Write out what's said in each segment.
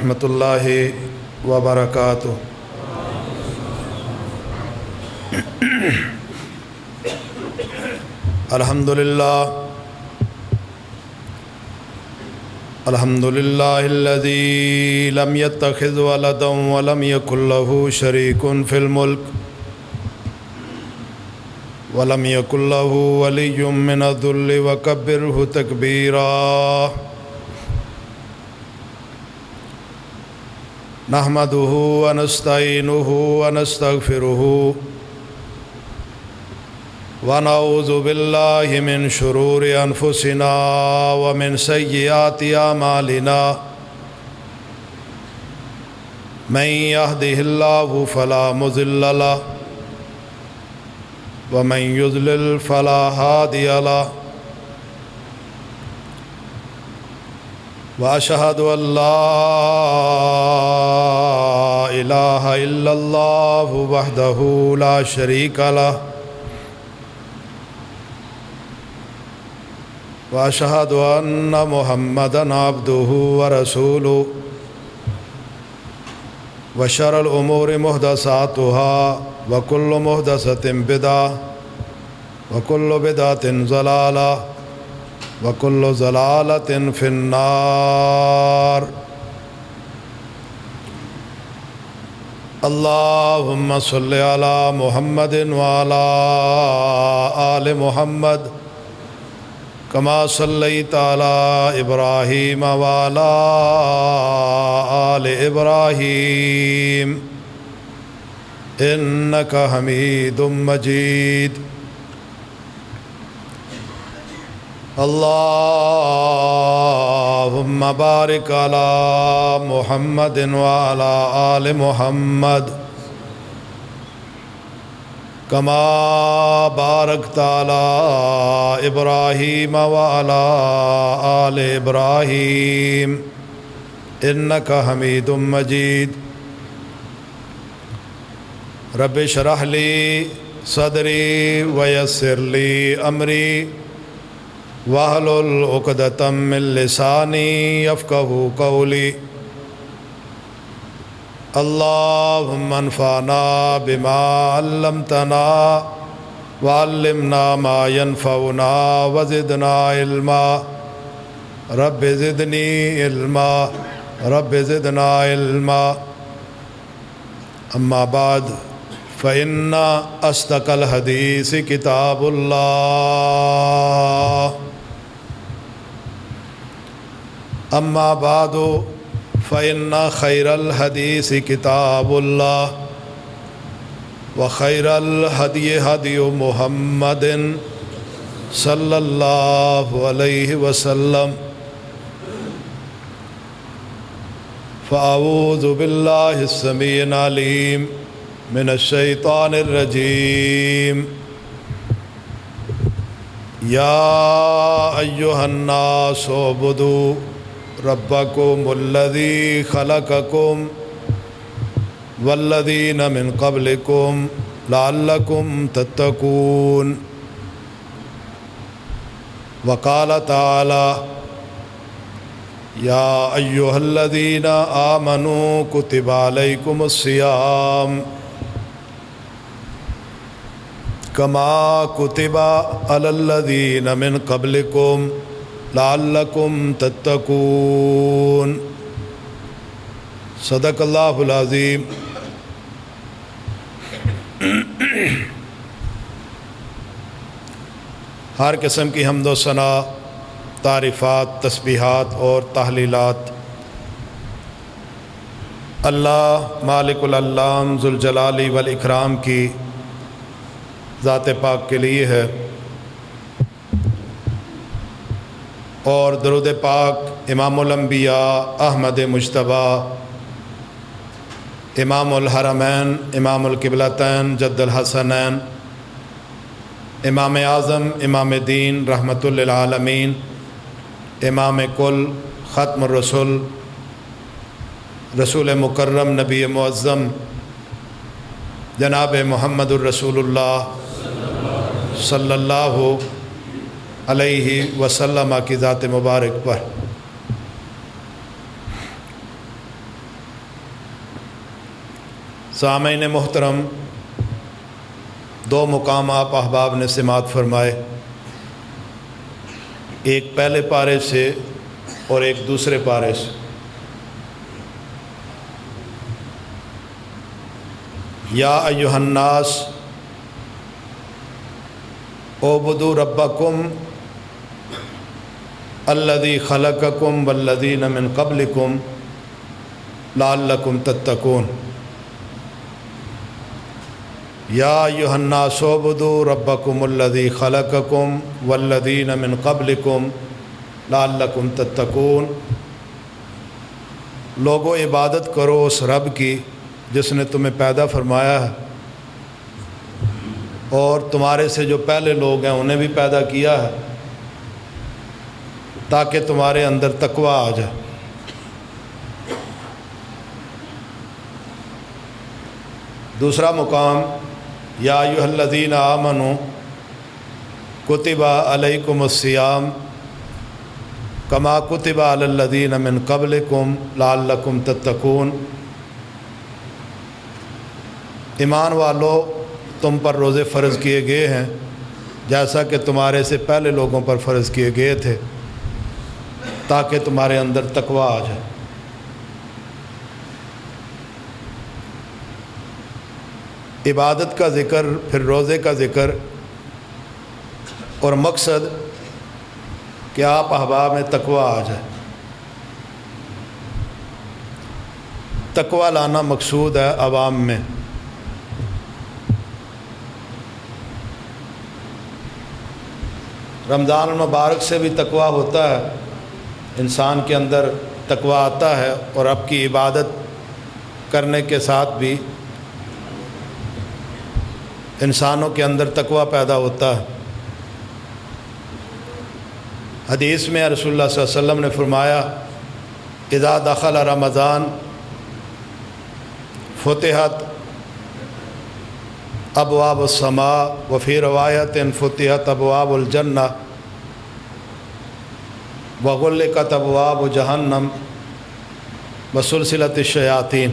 ورحمۃ اللہ وبرکاتہ۔ الحمد للہ الذی لم يتخذ ولدا ولم يكن له شریک فی الملک ولم يكن له ولی من الذل وکبرہ تکبیرا۔ نحمدہ ونستعینہ ونستغفرہ ونعوذ باللہ من شرور انفسنا ومن سیئات اعمالنا من یہدہ اللہ فلا مضل لہ ومن یضلل فلا ہادی لہ واشہد ان لا الہ الا اللہ وحدہ لا شریک لہ واشہد ان محمدا عبدہ ورسولہ وشر الامور محدثاتها وکل محدثۃ بدعہ وکل بدعۃ ضلالہ وکل ضلالۃ فی النار۔ اللہم صلی علی محمد وعلی آل محمد کما صلیت علی ابراہیم وعلی آل ابراہیم انک حمید مجید۔ اللہم بارک علی محمد وعلی آل محمد کما بارکت علی ابراہیم وعلی آل ابراہیم انک حمید مجید۔ رب اشرح لی صدری ویسر لی امری واحلل عقدۃ من لسانی یفقہوا قولی۔ اللہم انفعنا بما علمتنا وعلمنا ما ينفعنا وزدنا علما رب زدنی علما رب زدنا علما۔ اما بعد فإن أصدق الحدیث کتاب اللہ اما بعد فإن خیر الحدیث کتاب اللہ وخیر الہدی ہدی محمد صلی اللہ علیہ وسلم۔ فاعوذ باللہ السمیع العلیم من الشیطان الرجیم۔ یا ایہا الناس اعبدوا ربکم الذی خلقکم والذین من قبلکم لعلکم تتقون۔ وقال تعالی یا ایہا الذین آمنوا کتب علیکم الصیام کما کتب علی الذین من قبلکم لعلکم تتقون۔ صدق اللہ العظیم۔ ہر قسم کی حمد و ثنا، تعریفات، تسبیحات اور تحلیلات اللہ مالک العلام ذوالجلال والاکرام کی ذات پاک کے لیے ہے، اور درود پاک امام الانبیاء احمد مجتبیٰ امام الحرمین امام القبلتین جد الحسنین امام اعظم امام دین رحمۃ للعالمین امام کل ختم الرسول رسول مکرم نبی معظم جناب محمد الرسول اللہ صلی اللہ علیہ وسلم کی ذات مبارک پر سامعین محترم، دو مقام آپ احباب نے سماعت فرمائے، ایک پہلے پارے سے اور ایک دوسرے پارے سے۔ یا ایھا الناس اعبدوا ربکم الذی خلقکم والذین من قبلکم لعلکم تتقون۔ یا ایھا الناس اعبدوا ربکم الذی خلقکم والذین من قبلکم لعلکم تتقون۔ لوگو عبادت کرو اس رب کی جس نے تمہیں پیدا فرمایا ہے اور تمہارے سے جو پہلے لوگ ہیں انہیں بھی پیدا کیا ہے، تاکہ تمہارے اندر تقوی آ جائے۔ دوسرا مقام، یا ایھا الذین آمنوا کتب علیکم الصیام کما کتب علی الذین من قبلکم لعلکم تتقون۔ ایمان والو، تم پر روزے فرض کیے گئے ہیں جیسا کہ تمہارے سے پہلے لوگوں پر فرض کیے گئے تھے، تاکہ تمہارے اندر تقوی آ جائے۔ عبادت کا ذکر، پھر روزے کا ذکر، اور مقصد کہ آپ احباب میں تقوی آ جائے۔ تقوی لانا مقصود ہے عوام میں۔ رمضان المبارک سے بھی تقوی ہوتا ہے، انسان کے اندر تقوی آتا ہے، اور اب کی عبادت کرنے کے ساتھ بھی انسانوں کے اندر تقوی پیدا ہوتا ہے۔ حدیث میں رسول اللہ صلی اللہ علیہ وسلم نے فرمایا، اذا دخل رمضان فتحت ابواب السماء وفی روایت فتحت ابواب الجنہ وغلقت ابواب جہنم وسلسلت الشیاطین۔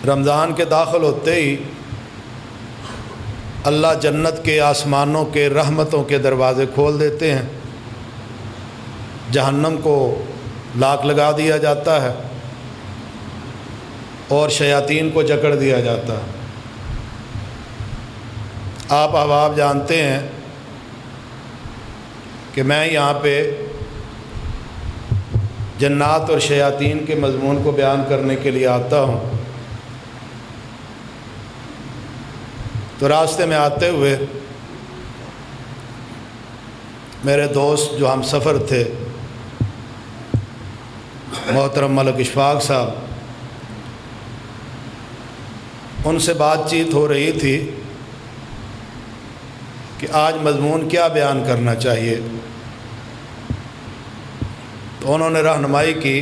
رمضان کے داخل ہوتے ہی اللہ جنت کے، آسمانوں کے، رحمتوں کے دروازے کھول دیتے ہیں، جہنم کو لاک لگا دیا جاتا ہے اور شیاطین کو جکڑ دیا جاتا ہے۔ آپ احباب جانتے ہیں کہ میں یہاں پہ جنات اور شیاطین کے مضمون کو بیان کرنے کے لیے آتا ہوں، تو راستے میں آتے ہوئے میرے دوست جو ہم سفر تھے، محترم ملک اشفاق صاحب، ان سے بات چیت ہو رہی تھی کہ آج مضمون کیا بیان کرنا چاہیے، تو انہوں نے رہنمائی کی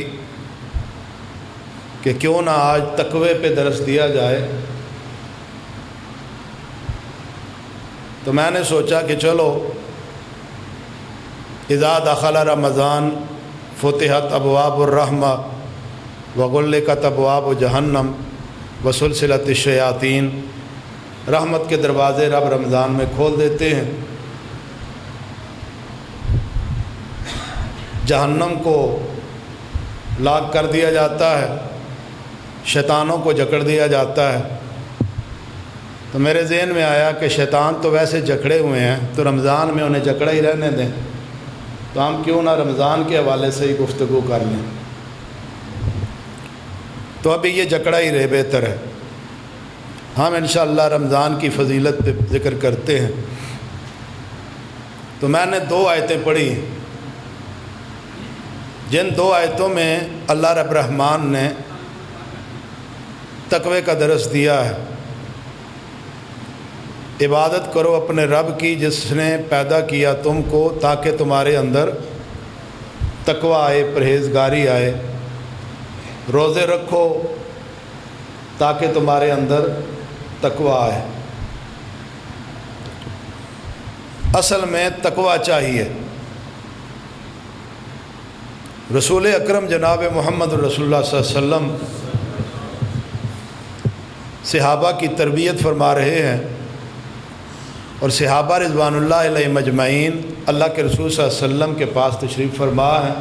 کہ کیوں نہ آج تقوی پہ درس دیا جائے۔ تو میں نے سوچا کہ چلو، اذا دخل رمضان فتحت ابواب الرحمہ وغلقت ابواب جہنم وسلسلت الشیاطین۔ رحمت کے دروازے رب رمضان میں کھول دیتے ہیں، جہنم کو لاک کر دیا جاتا ہے، شیطانوں کو جکڑ دیا جاتا ہے۔ تو میرے ذہن میں آیا کہ شیطان تو ویسے جکڑے ہوئے ہیں، تو رمضان میں انہیں جکڑا ہی رہنے دیں، تو ہم کیوں نہ رمضان کے حوالے سے ہی گفتگو کر لیں۔ تو ابھی یہ جکڑا ہی رہے بہتر ہے، ہم انشاءاللہ رمضان کی فضیلت پہ ذکر کرتے ہیں۔ تو میں نے 2 آیتیں پڑھی، جن 2 آیتوں میں اللہ رب الرحمن نے تقوی کا درس دیا ہے۔ عبادت کرو اپنے رب کی جس نے پیدا کیا تم کو، تاکہ تمہارے اندر تقوی آئے، پرہیزگاری آئے۔ روزے رکھو تاکہ تمہارے اندر تقوی آئے۔ اصل میں تقوی چاہیے۔ رسول اکرم جناب محمد رسول اللہ صلی اللہ علیہ وسلم صحابہ کی تربیت فرما رہے ہیں، اور صحابہ رضوان اللہ علیہ مجمعین اللہ کے رسول صلی اللہ علیہ وسلم کے پاس تشریف فرما ہیں۔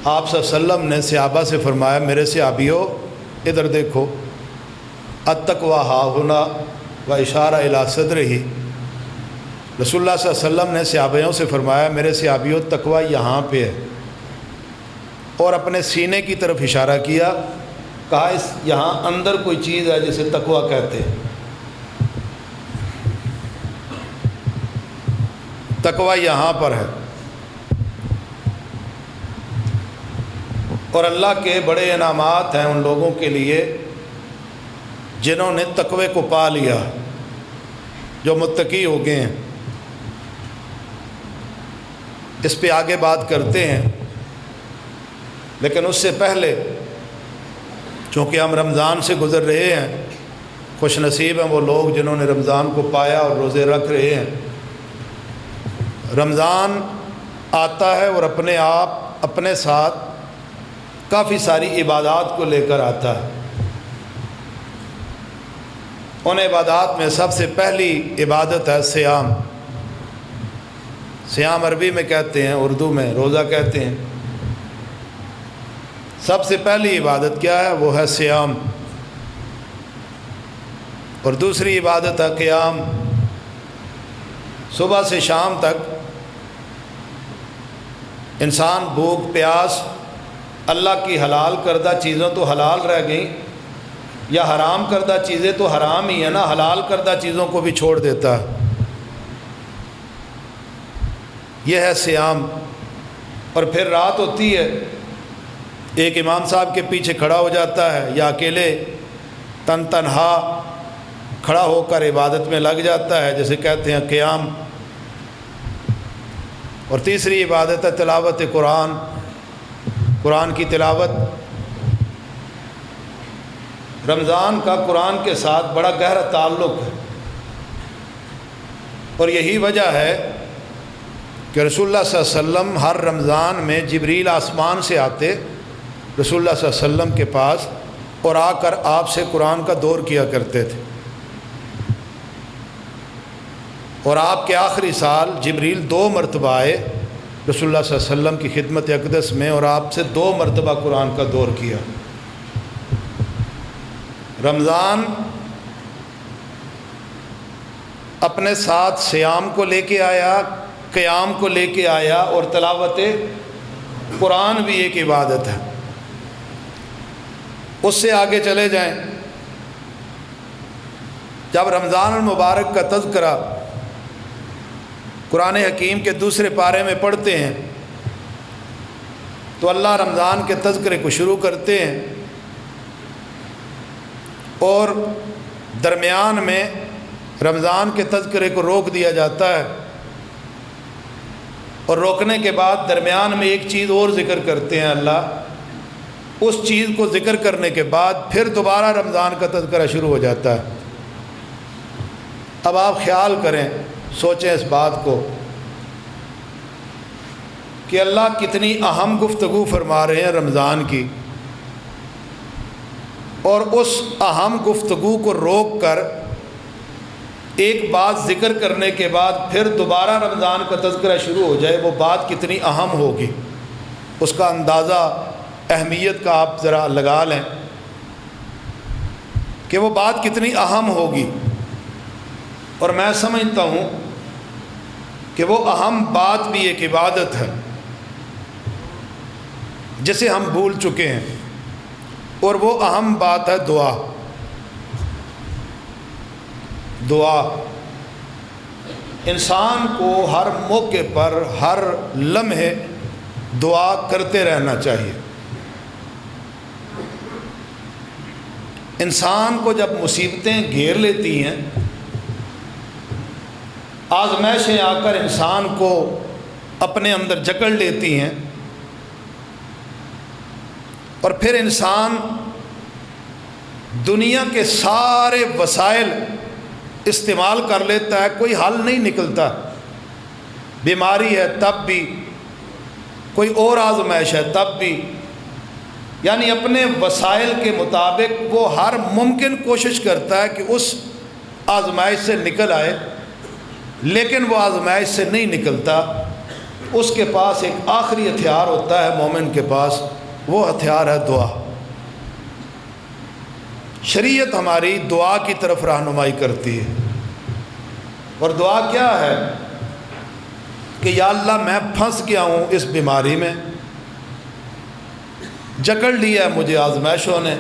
آپ صلی اللہ علیہ وسلم نے صحابہ سے فرمایا، میرے صحابیو ادھر دیکھو، التقویٰ ہاہنا و اشارہ الی صدرہ۔ رسول اللہ صلی اللہ علیہ وسلم نے صحابیوں سے فرمایا، میرے صحابیو تقویٰ یہاں پہ ہے، اور اپنے سینے کی طرف اشارہ کیا، کہا اس یہاں اندر کوئی چیز ہے جسے تقویٰ کہتے ہیں۔ تقویٰ یہاں پر ہے، اور اللہ کے بڑے انعامات ہیں ان لوگوں کے لیے جنہوں نے تقوی کو پا لیا، جو متقی ہو گئے ہیں۔ اس پہ آگے بات کرتے ہیں، لیکن اس سے پہلے چونکہ ہم رمضان سے گزر رہے ہیں، خوش نصیب ہیں وہ لوگ جنہوں نے رمضان کو پایا اور روزے رکھ رہے ہیں۔ رمضان آتا ہے اور اپنے آپ اپنے ساتھ کافی ساری عبادات کو لے کر آتا ہے۔ ان عبادات میں سب سے پہلی عبادت ہے صیام۔ صیام عربی میں کہتے ہیں، اردو میں روزہ کہتے ہیں۔ سب سے پہلی عبادت کیا ہے؟ وہ ہے صیام، اور دوسری عبادت ہے قیام۔ صبح سے شام تک انسان بھوک پیاس، اللہ کی حلال کردہ چیزوں تو حلال رہ گئیں، یا حرام کردہ چیزیں تو حرام ہی ہے نا، حلال کردہ چیزوں کو بھی چھوڑ دیتا ہے۔ یہ ہے صیام۔ اور پھر رات ہوتی ہے، ایک امام صاحب کے پیچھے کھڑا ہو جاتا ہے، یا اکیلے تنہا کھڑا ہو کر عبادت میں لگ جاتا ہے، جسے کہتے ہیں قیام۔ اور تیسری عبادت ہے تلاوت قرآن، قرآن کی تلاوت۔ رمضان کا قرآن کے ساتھ بڑا گہرا تعلق ہے، اور یہی وجہ ہے کہ رسول اللہ صلی اللہ علیہ وسلم ہر رمضان میں جبریل آسمان سے آتے رسول اللہ صلی اللہ علیہ وسلم کے پاس، اور آ کر آپ سے قرآن کا دور کیا کرتے تھے۔ اور آپ کے آخری سال جبریل 2 مرتبہ آئے رسول اللہ صلی اللہ علیہ وسلم کی خدمت اقدس میں، اور آپ سے 2 مرتبہ قرآن کا دور کیا۔ رمضان اپنے ساتھ صیام کو لے کے آیا، قیام کو لے کے آیا، اور تلاوت قرآن بھی ایک عبادت ہے۔ اس سے آگے چلے جائیں، جب رمضان المبارک کا تذکرہ قرآن حکیم کے دوسرے پارے میں پڑھتے ہیں تو اللہ رمضان کے تذکرے کو شروع کرتے ہیں، اور درمیان میں رمضان کے تذکرے کو روک دیا جاتا ہے، اور روکنے کے بعد درمیان میں ایک چیز اور ذکر کرتے ہیں اللہ۔ اس چیز کو ذکر کرنے کے بعد پھر دوبارہ رمضان کا تذکرہ شروع ہو جاتا ہے۔ اب آپ خیال کریں، سوچیں اس بات کو کہ اللہ کتنی اہم گفتگو فرما رہے ہیں رمضان کی، اور اس اہم گفتگو کو روک کر ایک بات ذکر کرنے کے بعد پھر دوبارہ رمضان کا تذکرہ شروع ہو جائے، وہ بات کتنی اہم ہوگی، اس کا اندازہ اہمیت کا آپ ذرا لگا لیں کہ وہ بات کتنی اہم ہوگی۔ اور میں سمجھتا ہوں کہ وہ اہم بات بھی ایک عبادت ہے جسے ہم بھول چکے ہیں، اور وہ اہم بات ہے دعا۔ دعا انسان کو ہر موقع پر، ہر لمحے دعا کرتے رہنا چاہیے۔ انسان کو جب مصیبتیں گھیر لیتی ہیں، آزمائشیں آ کر انسان کو اپنے اندر جکڑ لیتی ہیں، اور پھر انسان دنیا کے سارے وسائل استعمال کر لیتا ہے، کوئی حل نہیں نکلتا۔ بیماری ہے تب بھی، کوئی اور آزمائش ہے تب بھی، یعنی اپنے وسائل کے مطابق وہ ہر ممکن کوشش کرتا ہے کہ اس آزمائش سے نکل آئے، لیکن وہ آزمائش سے نہیں نکلتا۔ اس کے پاس ایک آخری ہتھیار ہوتا ہے مومن کے پاس، وہ ہتھیار ہے دعا۔ شریعت ہماری دعا کی طرف رہنمائی کرتی ہے، اور دعا کیا ہے کہ یا اللہ میں پھنس گیا ہوں اس بیماری میں، جکڑ لیا ہے مجھے آزمائشوں نے،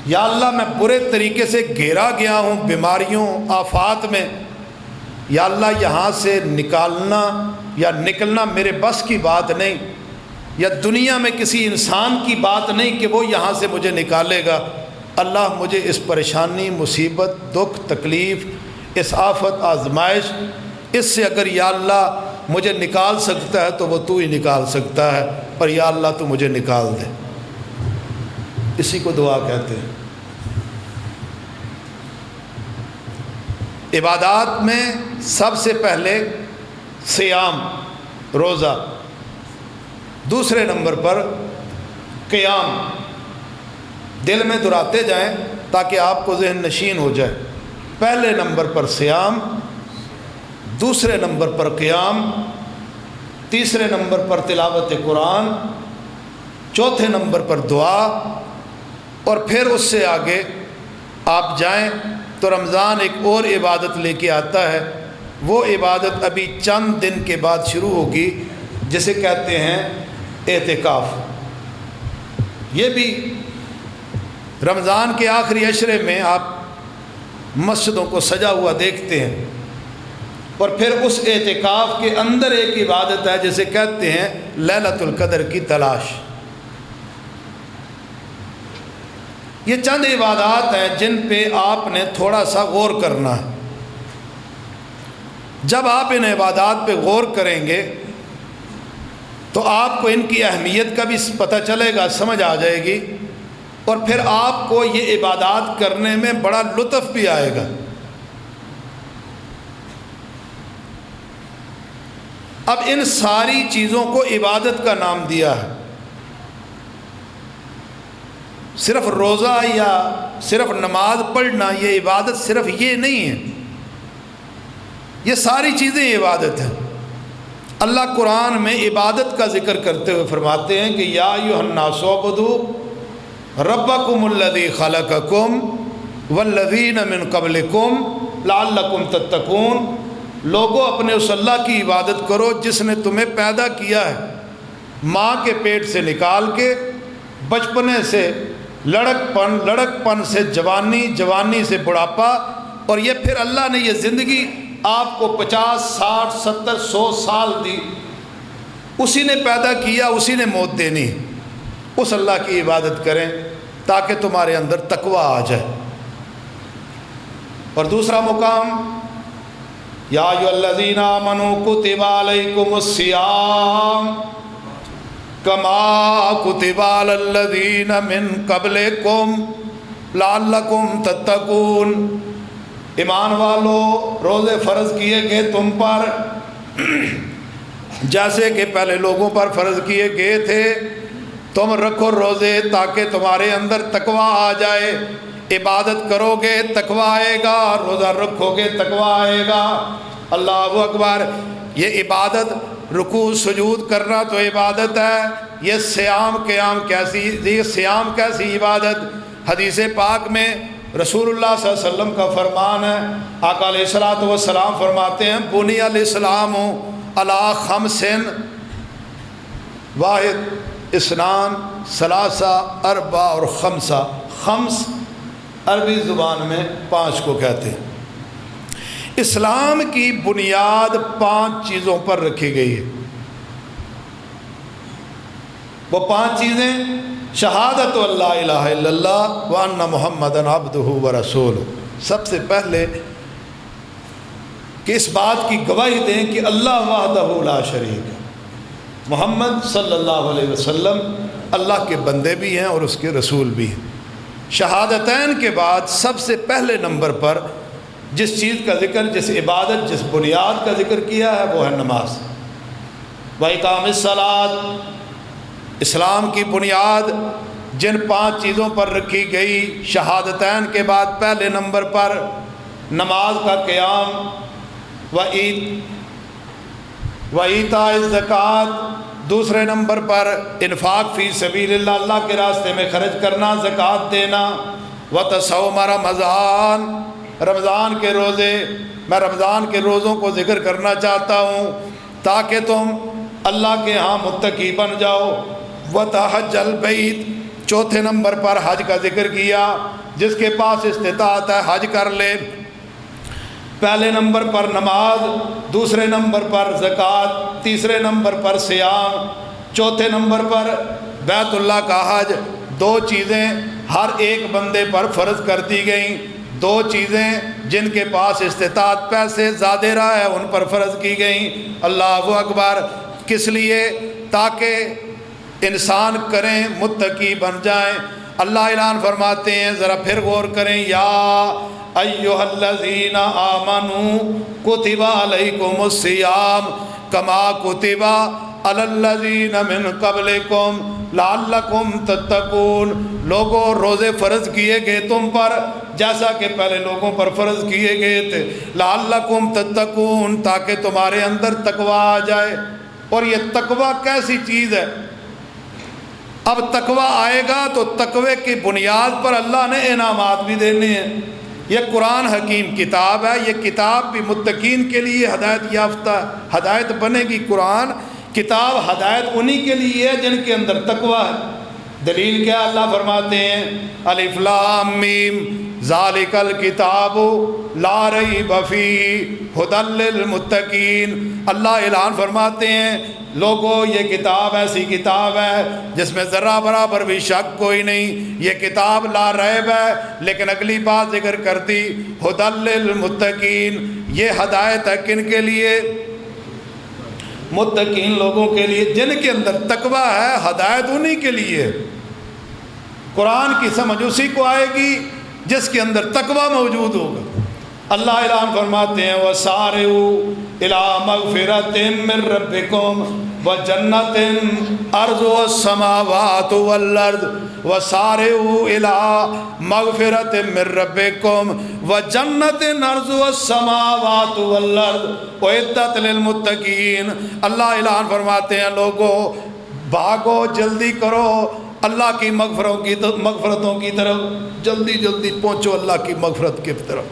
یا اللہ میں برے طریقے سے گھیرا گیا ہوں بیماریوں آفات میں، یا اللہ یہاں سے نکالنا یا نکلنا میرے بس کی بات نہیں، یا دنیا میں کسی انسان کی بات نہیں کہ وہ یہاں سے مجھے نکالے گا۔ اللہ مجھے اس پریشانی، مصیبت، دکھ، تکلیف، اس آفت، آزمائش، اس سے اگر یا اللہ مجھے نکال سکتا ہے تو وہ تو ہی نکال سکتا ہے، اور یا اللہ تو مجھے نکال دے۔ اسی کو دعا کہتے ہیں۔ عبادات میں سب سے پہلے صیام، روزہ، دوسرے نمبر پر قیام۔ دل میں دہراتے جائیں تاکہ آپ کو ذہن نشین ہو جائے۔ پہلے نمبر پر صیام، دوسرے نمبر پر قیام، تیسرے نمبر پر تلاوت قرآن، چوتھے نمبر پر دعا، اور پھر اس سے آگے آپ جائیں تو رمضان ایک اور عبادت لے کے آتا ہے۔ وہ عبادت ابھی چند دن کے بعد شروع ہوگی، جسے کہتے ہیں اعتکاف۔ یہ بھی رمضان کے آخری عشرے میں آپ مسجدوں کو سجا ہوا دیکھتے ہیں، اور پھر اس اعتکاف کے اندر ایک عبادت ہے جسے کہتے ہیں لیلۃ القدر کی تلاش۔ یہ چند عبادات ہیں جن پہ آپ نے تھوڑا سا غور کرنا ہے۔ جب آپ ان عبادات پہ غور کریں گے تو آپ کو ان کی اہمیت کا بھی پتہ چلے گا، سمجھ آ جائے گی، اور پھر آپ کو یہ عبادات کرنے میں بڑا لطف بھی آئے گا۔ اب ان ساری چیزوں کو عبادت کا نام دیا ہے۔ صرف روزہ یا صرف نماز پڑھنا یہ عبادت صرف یہ نہیں ہے، یہ ساری چیزیں عبادت ہیں۔ اللہ قرآن میں عبادت کا ذکر کرتے ہوئے فرماتے ہیں کہ یا ایھا الناس اعبدوا ربکم الذی خلقکم والذین من قبلکم لعلکم تتقون۔ لوگوں اپنے اس اللہ کی عبادت کرو جس نے تمہیں پیدا کیا ہے، ماں کے پیٹ سے نکال کے، بچپنے سے لڑک پن سے جوانی، جوانی سے بڑھاپا، اور یہ پھر اللہ نے یہ زندگی آپ کو 50، 60، 70، 100 سال دی۔ اسی نے پیدا کیا، اسی نے موت دینی۔ اس اللہ کی عبادت کریں تاکہ تمہارے اندر تقوی آ جائے۔ اور دوسرا مقام یا ایھا الذین آمنوا کتب علیکم الصیام کما کتب علی الذین من قبلکم لعلکم تتقون۔ ایمان والو، روزے فرض کیے گئے تم پر جیسے کہ پہلے لوگوں پر فرض کیے گئے تھے، تم رکھو روزے تاکہ تمہارے اندر تقوی آ جائے۔ عبادت کرو گے تقوی آئے گا، روزہ رکھو گے تقوی آئے گا۔ اللہ اکبر۔ یہ عبادت، رکوع سجود کرنا تو عبادت ہے۔ یہ صیام قیام کیسی عبادت؟ حدیث پاک میں رسول اللہ صلی اللہ علیہ وسلم کا فرمان ہے، آقا علیہ الصلوۃ والسلام فرماتے ہیں بنی الاسلام علی خمس، واحد، اثنان، ثلاثہ، اربع اور خمسہ۔ خمس عربی زبان میں 5 کو کہتے ہیں۔ اسلام کی بنیاد 5 چیزوں پر رکھی گئی ہے۔ وہ 5 چیزیں: شہادت اللہ الہ الا اللہ وان محمدً عبدہ ورسولہ۔ سب سے پہلے کہ اس بات کی گواہی دیں کہ اللہ وحدہ لا شریک ہے، محمد صلی اللہ علیہ وسلم اللہ کے بندے بھی ہیں اور اس کے رسول بھی ہیں۔ شہادتین کے بعد سب سے پہلے نمبر پر جس چیز کا ذکر، جس عبادت، جس بنیاد کا ذکر کیا ہے وہ ہے نماز۔ وَإِقَامِ الصَّلَاةِ، اسلام کی بنیاد جن 5 چیزوں پر رکھی گئی، شہادتین کے بعد پہلے نمبر پر نماز کا قیام، وایتاء الزکوٰۃ، دوسرے نمبر پر انفاق فی سبیل اللہ، اللہ کے راستے میں خرچ کرنا، زکوٰۃ دینا، وتصوم رمضان، رمضان کے روزے، میں رمضان کے روزوں کو ذکر کرنا چاہتا ہوں تاکہ تم اللہ کے ہاں متقی بن جاؤ، وتحج البیت، چوتھے نمبر پر حج کا ذکر کیا، جس کے پاس استطاعت ہے حج کر لے، پہلے نمبر پر نماز، دوسرے نمبر پر زکوٰۃ، تیسرے نمبر پر صیام، چوتھے نمبر پر بیت اللہ کا حج۔ 2 چیزیں ہر ایک بندے پر فرض کر دی گئیں، 2 چیزیں جن کے پاس استطاعت پیسے زیادہ رہا ہے ان پر فرض کی گئیں۔ اللہ اکبر، کس لیے؟ تاکہ انسان کریں، متقی بن جائیں۔ اللہ اعلان فرماتے ہیں، ذرا پھر غور کریں، یا ایھا الذین آمنوا کتب علیکم الصیام کما کتب علی الذین من قبلکم لعلکم تتقون، لوگوں روزے فرض کیے گئے تم پر جیسا کہ پہلے لوگوں پر فرض کیے گئے تھے، لعلکم تتقون، تاکہ تمہارے اندر تقوی آ جائے۔ اور یہ تقوی کیسی چیز ہے؟ اب تقوی آئے گا تو تقوی کی بنیاد پر اللہ نے انعامات بھی دینے ہیں۔ یہ قرآن حکیم کتاب ہے، یہ کتاب بھی متقین کے لیے ہدایت یافتہ ہے، ہدایت بنے گی۔ قرآن کتاب ہدایت انہی کے لیے ہے جن کے اندر تقوی ہے۔ دلیل کیا؟ اللہ فرماتے ہیں، الف لام میم ذالک الکتاب لا ریب فیہ ھدی للمتقین۔ اللہ اعلان فرماتے ہیں، لوگو یہ کتاب ایسی کتاب ہے جس میں ذرہ برابر بھی شک کوئی نہیں، یہ کتاب لا ریب ہے۔ لیکن اگلی بات ذکر کر دی، ھدی للمتقین، یہ ہدایت ہے کن کے لیے؟ متقین لوگوں کے لیے، جن کے اندر تقوی ہے، ہدایت انہی کے لیے۔ قرآن کی سمجھ اسی کو آئے گی جس کے اندر تقوی موجود ہوگا۔ اللہ اعلان فرماتے ہیں، وَسَارِعُوا إِلَىٰ مَغْفِرَةٍ مِّن رَّبِّكُمْ وَجَنَّةٍ عَرْضُهَا السَّمَاوَاتُ وَالْأَرْضُ وَسَارِعُوا إِلَىٰ مَغْفِرَةٍ مِّن رَّبِّكُمْ وَجَنَّةٍ عَرْضُهَا السَّمَاوَاتُ وَالْأَرْضُ أُعِدَّتْ لِلْمُتَّقِينَ۔ اللہ اعلان فرماتے ہیں، لوگو بھاگو، جلدی کرو اللہ کی مغفرتوں کی طرف، جلدی جلدی پہنچو اللہ کی مغفرت کی طرف۔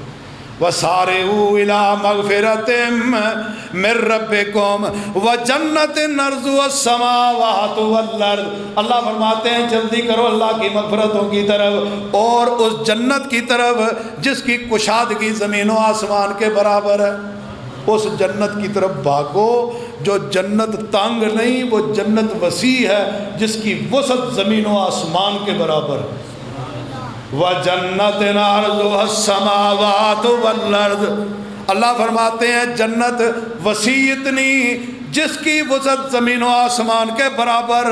وَسَارِعُوا إِلَىٰ مَغْفِرَةٍ مِّن رَّبِّكُمْ وَجَنَّةٍ عَرْضُهَا السَّمَاوَاتُ وَالْأَرْضُ۔ اللہ فرماتے ہیں، جلدی کرو اللہ کی مغفرتوں کی طرف اور اس جنت کی طرف جس کی کشادگی زمین و آسمان کے برابر ہے۔ اس جنت کی طرف بھاگو جو جنت تنگ نہیں، وہ جنت وسیع ہے جس کی وسعت زمین و آسمان کے برابر ہے۔ وَجَنَّةٍ عَرْضُهَا السَّمَاوَاتُ وَالْأَرْضُ۔ اللہ فرماتے ہیں جنت وسیع اتنی جس کی وسعت زمین و آسمان کے برابر،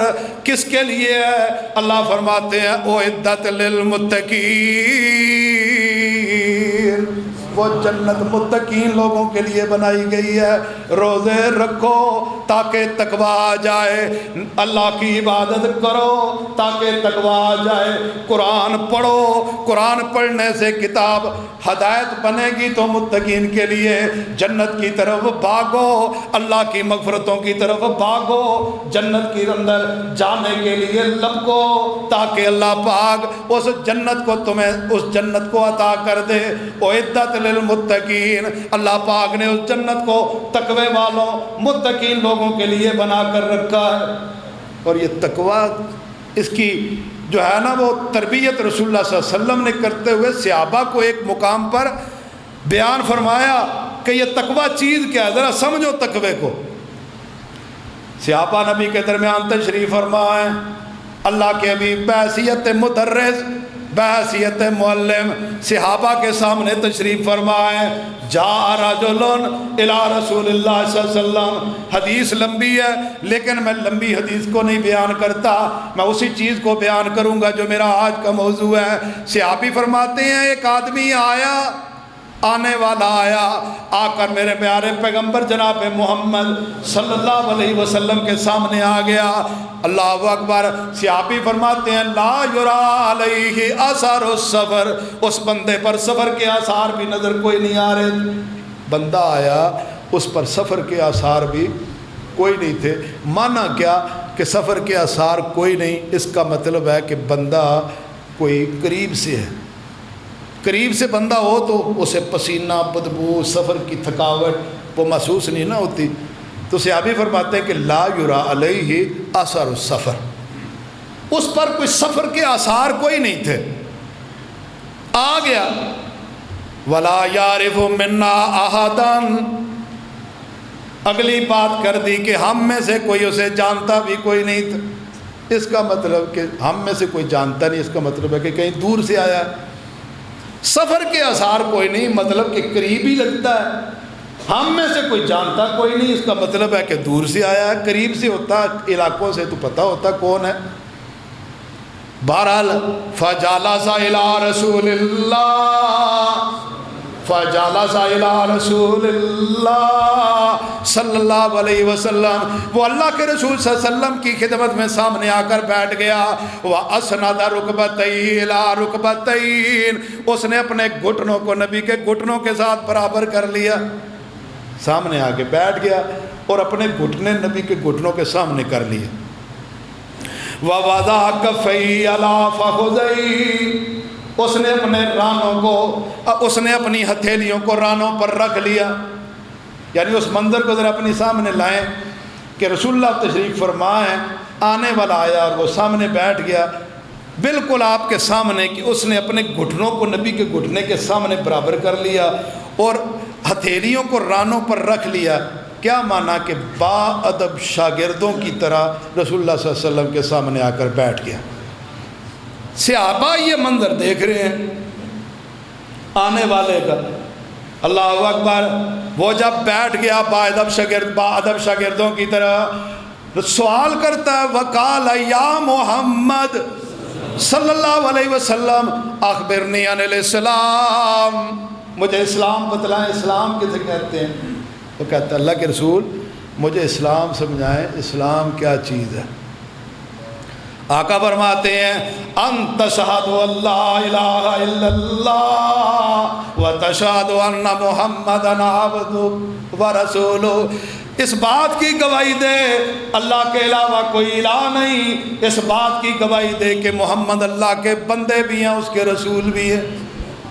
کس کے لیے ہے؟ اللہ فرماتے ہیں، اُعِدَّتْ لِلْمُتَّقِينَ، وہ جنت متقین لوگوں کے لیے بنائی گئی ہے۔ روزے رکھو تاکہ تقوی آ جائے، اللہ کی عبادت کرو تاکہ تقوی آ جائے، قرآن پڑھو، قرآن پڑھنے سے کتاب ہدایت بنے گی تو متقین کے لیے جنت کی طرف بھاگو، اللہ کی مغفرتوں کی طرف بھاگو، جنت کے اندر جانے کے لیے لپکو تاکہ اللہ پاک اس جنت کو تمہیں اس جنت کو عطا کر دے۔ اعدت للمتقین، اللہ پاک نے اس جنت کو تقوی والوں متقین لوگوں کے لیے بنا کر رکھا ہے۔ اور یہ تقوی اس کی جو ہے نا وہ تربیت رسول اللہ صلی اللہ علیہ وسلم نے کرتے ہوئے صحابہ کو ایک مقام پر بیان فرمایا کہ یہ تقوی چیز کیا ہے، ذرا سمجھو تقوی کو۔ صحابہ نبی کے درمیان تشریف فرمائے، اللہ کے حبیب بحیثیت مدرس بحیثیت معلم صحابہ کے سامنے تشریف فرمائے۔ جاء رجل الی رسول اللہ صلی اللہ علیہ وسلم، حدیث لمبی ہے لیکن میں لمبی حدیث کو نہیں بیان کرتا، میں اسی چیز کو بیان کروں گا جو میرا آج کا موضوع ہے۔ صحابی فرماتے ہیں ایک آدمی آیا آنے والا آیا، آ کر میرے پیارے پیغمبر جناب محمد صلی اللہ علیہ وسلم کے سامنے آ گیا۔ اللہ اکبر۔ صحابی فرماتے ہیں لا یرا علیہ آثار السفر، اس بندے پر سفر کے آثار بھی نظر کوئی نہیں آ رہے تھے۔ بندہ آیا، اس پر سفر کے آثار بھی کوئی نہیں تھے۔ مانا کیا کہ سفر کے آثار کوئی نہیں، اس کا مطلب ہے کہ بندہ کوئی قریب سے ہے۔ قریب سے بندہ ہو تو اسے پسینہ، بدبو، سفر کی تھکاوٹ وہ محسوس نہیں نہ ہوتی۔ تو صحابی فرماتے ہیں کہ لا یرا علیہ آثار السفر، اس پر کوئی سفر کے آثار کوئی نہیں تھے۔ آ گیا ولا یعرف منا احدا، اگلی بات کر دی کہ ہم میں سے کوئی اسے جانتا بھی کوئی نہیں تھا۔ اس کا مطلب کہ ہم میں سے کوئی جانتا نہیں، اس کا مطلب ہے کہ کہیں دور سے آیا ہے۔ سفر کے آثار کوئی نہیں، مطلب کہ قریب ہی لگتا ہے۔ ہم میں سے کوئی جانتا کوئی نہیں، اس کا مطلب ہے کہ دور سے آیا ہے۔ قریب سے ہوتا، علاقوں سے تو پتہ ہوتا کون ہے۔ بہرحال فجالس الی رسول اللہ، فجالس الی رسول اللہ صلی اللہ علیہ وسلم، وہ اللہ کے رسول صلی اللہ علیہ وسلم کی خدمت میں سامنے آ کر بیٹھ گیا۔ وَأَسْنَدَ رُكْبَتَيْهِ إِلَىٰ رُكْبَتَيْهِ، اس نے اپنے گھٹنوں کو نبی کے گھٹنوں کے ساتھ برابر کر لیا، سامنے آ کے بیٹھ گیا اور اپنے گھٹنے نبی کے گھٹنوں کے سامنے کر لیے۔ وَوَضَعَ كَفَّيْهِ عَلَىٰ فَخُذَيْهِ، اس نے اپنے رانوں کو، اس نے اپنی ہتھیلیوں کو رانوں پر رکھ لیا۔ یعنی اس منظر کو ذرا اپنی سامنے لائیں کہ رسول اللہ تشریف فرما ہے، آنے والا آیا اور وہ سامنے بیٹھ گیا بالکل آپ کے سامنے، کہ اس نے اپنے گھٹنوں کو نبی کے گھٹنے کے سامنے برابر کر لیا اور ہتھیلیوں کو رانوں پر رکھ لیا۔ کیا مانا کہ با ادب شاگردوں کی طرح رسول اللہ صلی اللہ علیہ وسلم کے سامنے آ کر بیٹھ گیا۔ صحابہ یہ منظر دیکھ رہے ہیں آنے والے کا۔ اللہ اکبر۔ وہ جب بیٹھ گیا با ادب شاگردوں کی طرح سوال کرتا ہے، وقال یا محمد صلی اللہ علیہ وسلم اخبرنی عن الاسلام، مجھے اسلام بتلائیں، اسلام کسے کہتے ہیں؟ وہ کہتا ہے اللہ کے رسول مجھے اسلام سمجھائیں، اسلام کیا چیز ہے؟ آقا فرماتے ہیں ان تشہد اللہ الہ الا اللہ و تشہد ان محمدا عبدہ و رسولہ، اس بات کی گواہی دے اللہ کے علاوہ کوئی الہ نہیں، اس بات کی گواہی دے کہ محمد اللہ کے بندے بھی ہیں، اس کے رسول بھی ہیں۔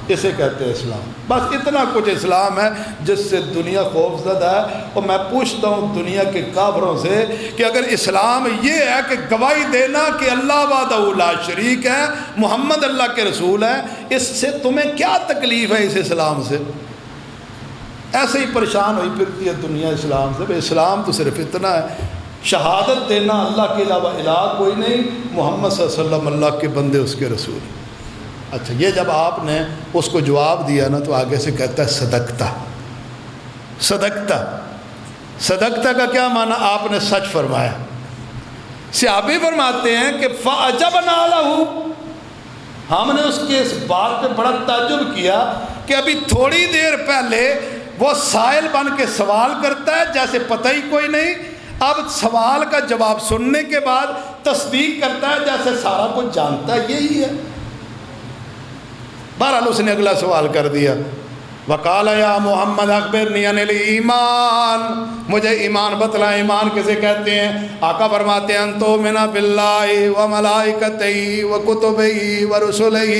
اسے کہتے ہیں اسلام۔ بس اتنا کچھ اسلام ہے جس سے دنیا خوف زدہ ہے۔ اور میں پوچھتا ہوں دنیا کے کافروں سے کہ اگر اسلام یہ ہے کہ گواہی دینا کہ اللہ وحدہ لا شریک ہے، محمد اللہ کے رسول ہیں، اس سے تمہیں کیا تکلیف ہے؟ اس اسلام سے ایسے ہی پریشان ہوئی پھرتی ہے دنیا اسلام سے۔ اسلام تو صرف اتنا ہے، شہادت دینا اللہ کے علاوہ الہ کوئی نہیں، محمد صلی اللہ علیہ وسلم اللہ کے بندے، اس کے رسول۔ اچھا، یہ جب آپ نے اس کو جواب دیا نا تو آگے سے کہتا ہے صدقتا۔ صدقتا، صدقتا کا کیا معنی؟ آپ نے سچ فرمایا۔ صحابی فرماتے ہیں کہ فَعَجَبْنَا لَهُ، ہم نے اس کے اس بات پہ بڑا تعجب کیا کہ ابھی تھوڑی دیر پہلے وہ سائل بن کے سوال کرتا ہے جیسے پتہ ہی کوئی نہیں، اب سوال کا جواب سننے کے بعد تصدیق کرتا ہے جیسے سارا کچھ جانتا ہے، یہی ہے۔ بہرحال اس نے اگلا سوال کر دیا، وقال یا محمد اخبرنی عن الایمان، مجھے ایمان بتلائیں، ایمان کسے کہتے ہیں؟ آقا فرماتے ہیں تؤمن باللہ وملائکتہ وکتبہ ورسلہ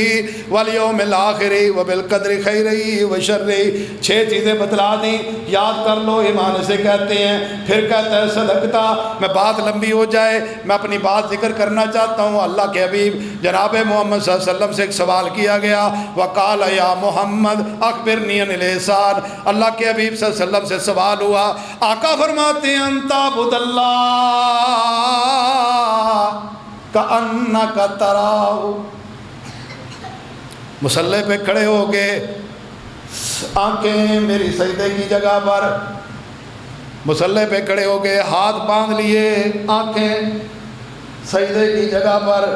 والیوم الآخر وبالقدر خیرہ وشرہ، 6 چیزیں بتلا دیں، یاد کر لو، ایمان اسے کہتے ہیں۔ پھر کہتا ہے صدقتا۔ میں بات لمبی ہو جائے، میں اپنی بات ذکر کرنا چاہتا ہوں۔ اللہ کے حبیب جناب محمد صلی اللہ علیہ وسلم سے ایک سوال کیا گیا، وقال یا محمد اخبرنی عن الإحسان، اللہ کے حبیب صلی اللہ علیہ وسلم سے سوال ہوا۔ آقا فرماتے ہیں ان تعبد اللہ کأنک تراہ، مصلی پہ کھڑے ہو کے آنکھیں میری سجدے کی جگہ پر، مصلی پہ کھڑے ہو گئے، ہاتھ باندھ لیے، آنکھیں سجدے کی جگہ پر۔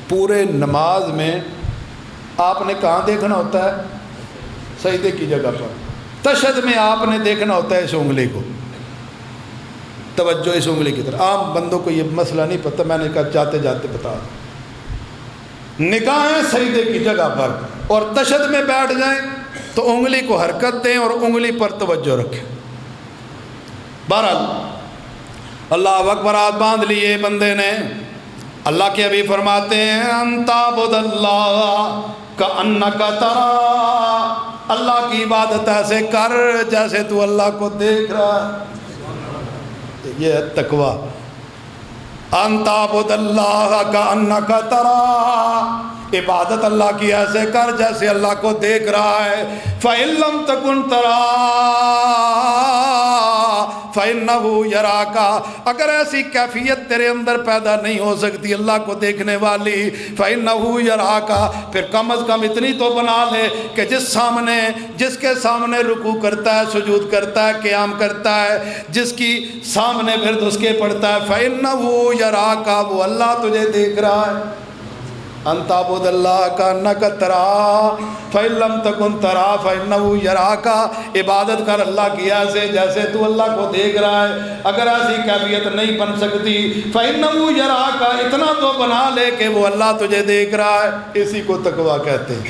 پورے نماز میں آپ نے کہاں دیکھنا ہوتا ہے؟ سجدے کی جگہ پر. تشہد میں آپ نے دیکھنا ہوتا ہے اس انگلی کو, توجہ اس انگلی کی طرف. عام بندوں کو یہ مسئلہ نہیں پتہ, میں نے کہا جاتے جاتے بتا دوں. نگاہیں سجدے کی جگہ پر اور تشہد میں بیٹھ جائیں تو انگلی کو حرکت دیں اور انگلی پر توجہ رکھیں. بہرحال اللہ اکبر ہاتھ باندھ لیے بندے نے. اللہ کے حبیب فرماتے ہیں انت عبد اللہ کأنک ترا, اللہ کی عبادت ایسے کر جیسے تو اللہ کو دیکھ رہا ہے. یہ ہے تقویٰ. انت عبد اللہ کأنک ترا, عبادت اللہ کی ایسے کر جیسے اللہ کو دیکھ رہا ہے. فإن لم تکن ترا فإنہ یراکا, اگر ایسی کیفیت تیرے اندر پیدا نہیں ہو سکتی اللہ کو دیکھنے والی, فإنہ یراکا, پھر کم از کم اتنی تو بنا لے کہ جس کے سامنے رکوع کرتا ہے, سجود کرتا ہے, قیام کرتا ہے, جس کی سامنے پھر اس کے پڑھتا ہے, فإنہ یراکا, وہ اللہ تجھے دیکھ رہا ہے. انت عبد اللہ کأنک ترا فإن لم تکن ترا فإنہ یراکا, عبادت کر اللہ کی ایسے جیسے تو اللہ کو دیکھ رہا ہے. اگر ایسی کیفیت نہیں بن سکتی فإنہ یراکا, اتنا تو بنا لے کہ وہ اللہ تجھے دیکھ رہا ہے. اسی کو تقویٰ کہتے ہیں,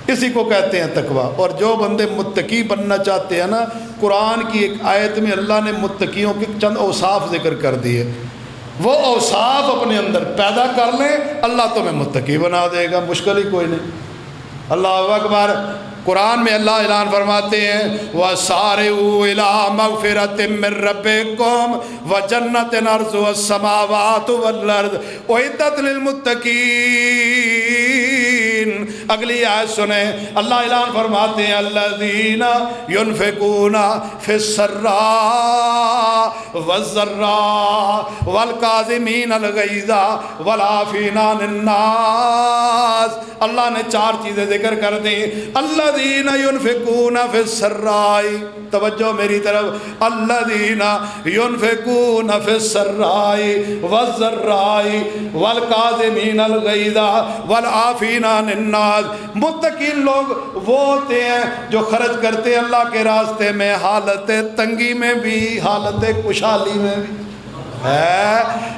اسی کو کہتے ہیں تقویٰ. اور جو بندے متقی بننا چاہتے ہیں نا, قرآن کی ایک آیت میں اللہ نے متقیوں کے چند اوصاف ذکر کر دیے, وہ اوصاف اپنے اندر پیدا کر لیں, اللہ تمہیں متقی بنا دے گا, مشکل ہی کوئی نہیں. اللہ اکبر. قرآن میں اللہ اعلان فرماتے ہیں وَسَارِعُوا إِلَىٰ مَغْفِرَةٍ مِّن رَّبِّكُمْ وَجَنَّةٍ عَرْضُهَا السَّمَاوَاتُ وَالْأَرْضُ أُعِدَّتْ لِلْمُتَّقِينَ. اگلی آیت سنیں, اللہ اعلان فرماتے ہیں الَّذِينَ يُنْفِقُونَ فِي السَّرَّاءِ وَالضَّرَّاءِ وَالْكَاظِمِينَ الْغَيْظَ وَالْعَافِينَ عَنِ النَّاسِ. اللہ نے چار چیزیں ذکر کر دیں. الذین ينفقون فی السراء, توجہ میری طرف, الذین ينفقون فی السراء والضراء والکاظمین الغیظ والعافین عن الناس. متقین لوگ وہ ہوتے ہیں جو خرچ کرتے ہیں اللہ کے راستے میں, حالت تنگی میں بھی, حالت خوشحالی میں بھی.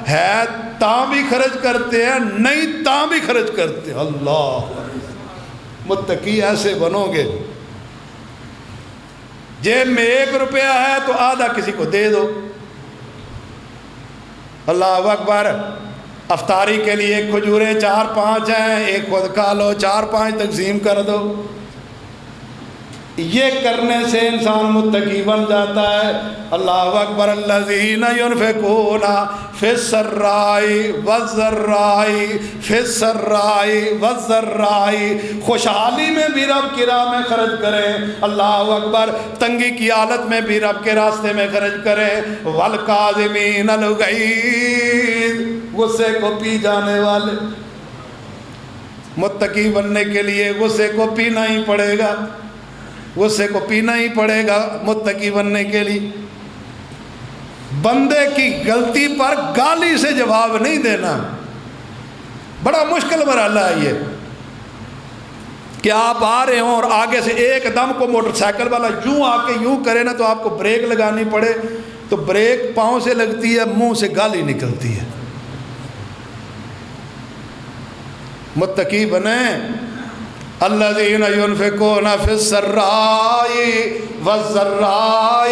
ہے تاں بھی خرچ کرتے ہیں, نہیں تاں بھی خرچ کرتے ہیں. اللہ متقی ایسے بنو گے, جیب میں 1 روپیہ ہے تو آدھا کسی کو دے دو. اللہ اکبر. افطاری کے لیے کھجوریں 4-5 ہیں, ایک خود کھا لو, 4-5 تقسیم کر دو. یہ کرنے سے انسان متقی بن جاتا ہے. اللہ اکبر. الذین ينفقون فی السراء والضراء فی السراء والضراء, خوشحالی میں بھی رب کی راہ میں خرچ کریں. اللہ اکبر. تنگی کی حالت میں بھی رب کے راستے میں خرچ کریں. والکاظمین الغیظ, غصے کو پی جانے والے. متقی بننے کے لیے غصے کو پینا ہی پڑے گا, غصے کو پینا ہی پڑے گا متقی بننے کے لیے. بندے کی غلطی پر گالی سے جواب نہیں دینا, بڑا مشکل مرحلہ ہے یہ. کہ آپ آ رہے ہوں اور آگے سے ایک دم کو موٹر سائیکل والا یوں آ کے یوں کرے نا, تو آپ کو بریک لگانی پڑے, تو بریک پاؤں سے لگتی ہے, منہ سے گالی نکلتی ہے. متقی بنیں. الذین ينفقون فی السراء والضراء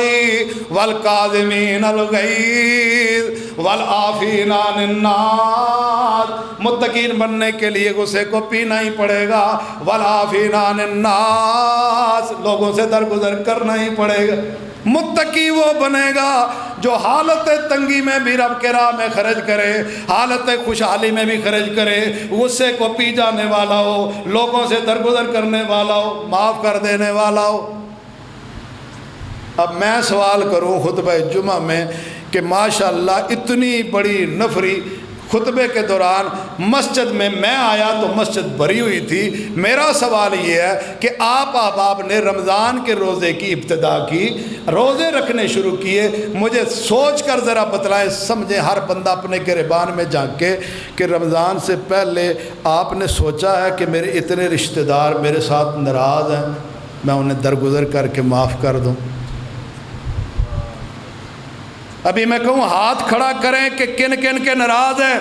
والکاظمین الغیظ والعافین عن الناس. متقین بننے کے لیے غصے کو پینا ہی پڑے گا. والعافین عن الناس, لوگوں سے درگزر کرنا ہی پڑے گا. متقی وہ بنے گا جو حالت تنگی میں بھی رب کے راہ میں خرچ کرے, حالت خوشحالی میں بھی خرچ کرے, غصے کو پی جانے والا ہو, لوگوں سے درگزر کرنے والا ہو, معاف کر دینے والا ہو. اب میں سوال کروں خطبہ جمعہ میں کہ ماشاءاللہ اتنی بڑی نفری خطبے کے دوران مسجد میں آیا تو مسجد بھری ہوئی تھی. میرا سوال یہ ہے کہ آپ احباب نے رمضان کے روزے کی ابتدا کی, روزے رکھنے شروع کیے. مجھے سوچ کر ذرا بتلائیں, سمجھیں ہر بندہ اپنے گریبان میں جھانک کے کہ رمضان سے پہلے آپ نے سوچا ہے کہ میرے اتنے رشتہ دار میرے ساتھ ناراض ہیں, میں انہیں درگزر کر کے معاف کر دوں۔ ابھی میں کہوں ہاتھ کھڑا کریں کہ کن کن کے ناراض ہیں؟